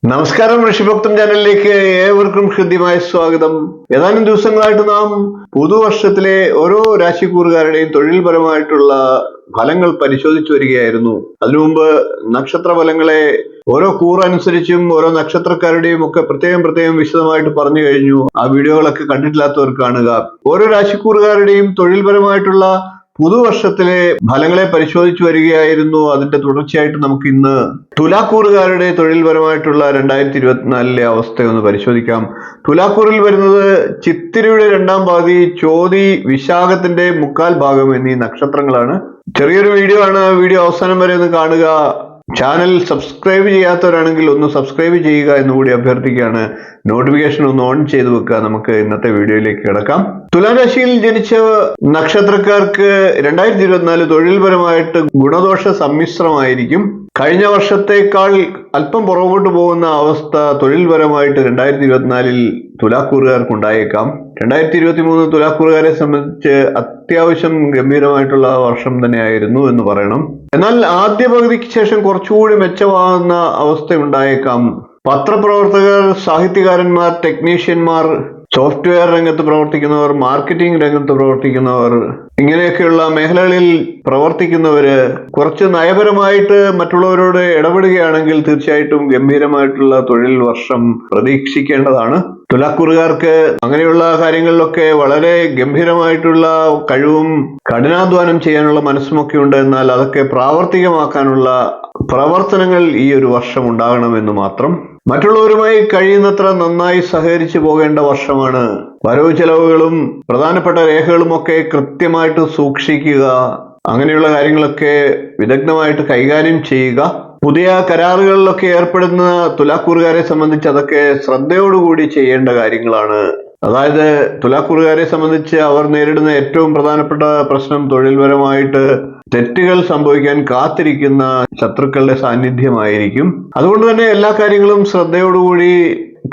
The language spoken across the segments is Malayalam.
നമസ്കാരം, ഋഷിഭക്തം ചാനലിലേക്ക് ഏവർക്കും ഹൃദ്യമായ സ്വാഗതം. ഏതാനും ദിവസങ്ങളായിട്ട് നാം പുതുവർഷത്തിലെ ഓരോ രാശിക്കൂറുകാരുടെയും തൊഴിൽപരമായിട്ടുള്ള ഫലങ്ങൾ പരിശോധിച്ചു വരികയായിരുന്നു. അതിനു മുമ്പ് നക്ഷത്ര ഫലങ്ങളെ ഓരോ കൂറനുസരിച്ചും ഓരോ നക്ഷത്രക്കാരുടെയും ഒക്കെ പ്രത്യേകം വിശദമായിട്ട് പറഞ്ഞു കഴിഞ്ഞു. ആ വീഡിയോകളൊക്കെ കണ്ടിട്ടില്ലാത്തവർ കാണുക. ഓരോ രാശിക്കൂറുകാരുടെയും തൊഴിൽപരമായിട്ടുള്ള പുതുവർഷത്തിലെ ഫലങ്ങളെ പരിശോധിച്ചു വരികയായിരുന്നു. അതിന്റെ തുടർച്ചയായിട്ട് നമുക്ക് ഇന്ന് തുലാക്കൂറുകാരുടെ തൊഴിൽപരമായിട്ടുള്ള 2024 അവസ്ഥയൊന്ന് പരിശോധിക്കാം. തുലാക്കൂറിൽ വരുന്നത് ചിത്തിരയുടെ രണ്ടാം പാതി, ചോതി, വിശാഖത്തിന്റെ മുക്കാൽ ഭാഗം എന്നീ നക്ഷത്രങ്ങളാണ്. ചെറിയൊരു വീഡിയോ ആണ്. വീഡിയോ അവസാനം വരെ ഒന്ന് കാണുക. ചാനൽ സബ്സ്ക്രൈബ് ചെയ്യാത്തവരാണെങ്കിൽ ഒന്ന് സബ്സ്ക്രൈബ് ചെയ്യുക എന്നുകൂടി അഭ്യർത്ഥിക്കുകയാണ്. നോട്ടിഫിക്കേഷൻ ഒന്ന് ഓൺ ചെയ്ത് വെക്കുക. നമുക്ക് ഇന്നത്തെ വീഡിയോയിലേക്ക് കിടക്കാം. തുലാരാശിയിൽ ജനിച്ച നക്ഷത്രക്കാർക്ക് 2024 തൊഴിൽപരമായിട്ട് ഗുണദോഷ സമ്മിശ്രമായിരിക്കും. കഴിഞ്ഞ വർഷത്തേക്കാൾ അല്പം പുറകോട്ട് പോകുന്ന അവസ്ഥ തൊഴിൽപരമായിട്ട് 2024 തുലാക്കൂറുകാർക്ക് ഉണ്ടായേക്കാം. 2023 തുലാക്കൂറുകാരെ സംബന്ധിച്ച് അത്യാവശ്യം ഗംഭീരമായിട്ടുള്ള വർഷം തന്നെയായിരുന്നു എന്ന് പറയണം. എന്നാൽ ആദ്യ പകുതിക്ക് ശേഷം കുറച്ചുകൂടി മെച്ചമാകുന്ന അവസ്ഥ ഉണ്ടായേക്കാം. പത്രപ്രവർത്തകർ, സാഹിത്യകാരന്മാർ, ടെക്നീഷ്യന്മാർ, സോഫ്റ്റ്വെയർ രംഗത്ത് പ്രവർത്തിക്കുന്നവർ, മാർക്കറ്റിംഗ് രംഗത്ത് പ്രവർത്തിക്കുന്നവർ, ഇങ്ങനെയൊക്കെയുള്ള മേഖലകളിൽ പ്രവർത്തിക്കുന്നവര് കുറച്ച് നയപരമായിട്ട് മറ്റുള്ളവരോട് ഇടപെടുകയാണെങ്കിൽ തീർച്ചയായിട്ടും ഗംഭീരമായിട്ടുള്ള തൊഴിൽ വർഷം പ്രതീക്ഷിക്കേണ്ടതാണ്. തുലാക്കൂറുകാർക്ക് അങ്ങനെയുള്ള കാര്യങ്ങളിലൊക്കെ വളരെ ഗംഭീരമായിട്ടുള്ള കഴിവും കഠിനാധ്വാനം ചെയ്യാനുള്ള മനസ്സുമൊക്കെ ഉണ്ട്. എന്നാൽ അതൊക്കെ പ്രാവർത്തികമാക്കാനുള്ള പ്രവർത്തനങ്ങൾ ഈ ഒരു വർഷം ഉണ്ടാകണമെന്ന് മാത്രം. മറ്റുള്ളവരുമായി കഴിയുന്നത്ര നന്നായി സഹകരിച്ചു പോകേണ്ട വർഷമാണ്. വരവ് ചെലവുകളും പ്രധാനപ്പെട്ട രേഖകളുമൊക്കെ കൃത്യമായിട്ട് സൂക്ഷിക്കുക. അങ്ങനെയുള്ള കാര്യങ്ങളൊക്കെ വിദഗ്ധമായിട്ട് കൈകാര്യം ചെയ്യുക. പുതിയ കരാറുകളിലൊക്കെ ഏർപ്പെടുന്ന തുലാക്കൂറുകാരെ സംബന്ധിച്ച് അതൊക്കെ ശ്രദ്ധയോടുകൂടി ചെയ്യേണ്ട കാര്യങ്ങളാണ്. അതായത് തുലാക്കൂറുകാരെ സംബന്ധിച്ച് അവർ നേരിടുന്ന ഏറ്റവും പ്രധാനപ്പെട്ട പ്രശ്നം തൊഴിൽപരമായിട്ട് തെറ്റുകൾ സംഭവിക്കാൻ കാത്തിരിക്കുന്ന ശത്രുക്കളുടെ സാന്നിധ്യമായിരിക്കും. അതുകൊണ്ട് തന്നെ എല്ലാ കാര്യങ്ങളും ശ്രദ്ധയോടുകൂടി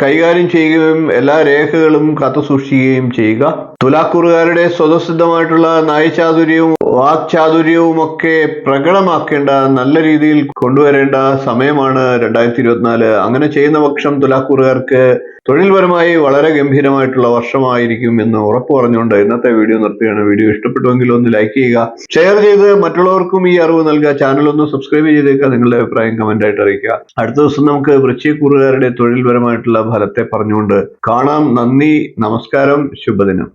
കൈകാര്യം ചെയ്യുകയും എല്ലാ രേഖകളും കാത്തുസൂക്ഷിക്കുകയും ചെയ്യുക. തുലാക്കൂറുകാരുടെ സ്വതസിദ്ധമായിട്ടുള്ള നയചാതുര്യവും വാക്ചാതുര്യവും ഒക്കെ പ്രകടമാക്കേണ്ട, നല്ല രീതിയിൽ കൊണ്ടുവരേണ്ട സമയമാണ് 2024. അങ്ങനെ ചെയ്യുന്ന പക്ഷം തുലാക്കൂറുകാർക്ക് തൊഴിൽപരമായി വളരെ ഗംഭീരമായിട്ടുള്ള വർഷമായിരിക്കും എന്ന് ഉറപ്പു പറഞ്ഞുകൊണ്ട് ഇന്നത്തെ വീഡിയോ നിർത്തുകയാണ്. വീഡിയോ ഇഷ്ടപ്പെട്ടുവെങ്കിൽ ഒന്ന് ലൈക്ക് ചെയ്യുക, ഷെയർ ചെയ്ത് മറ്റുള്ളവർക്കും ഈ അറിവ് നൽകുക. ചാനൽ ഒന്ന് സബ്സ്ക്രൈബ് ചെയ്തേക്കുക. നിങ്ങളുടെ അഭിപ്രായം കമന്റ് ആയിട്ട് അറിയിക്കുക. അടുത്ത ദിവസം നമുക്ക് വൃശ്ചികക്കൂറുകാരുടെ തൊഴിൽപരമായിട്ടുള്ള ഫലത്തെ പറഞ്ഞുകൊണ്ട് കാണാം. നന്ദി, നമസ്കാരം, ശുഭദിനം.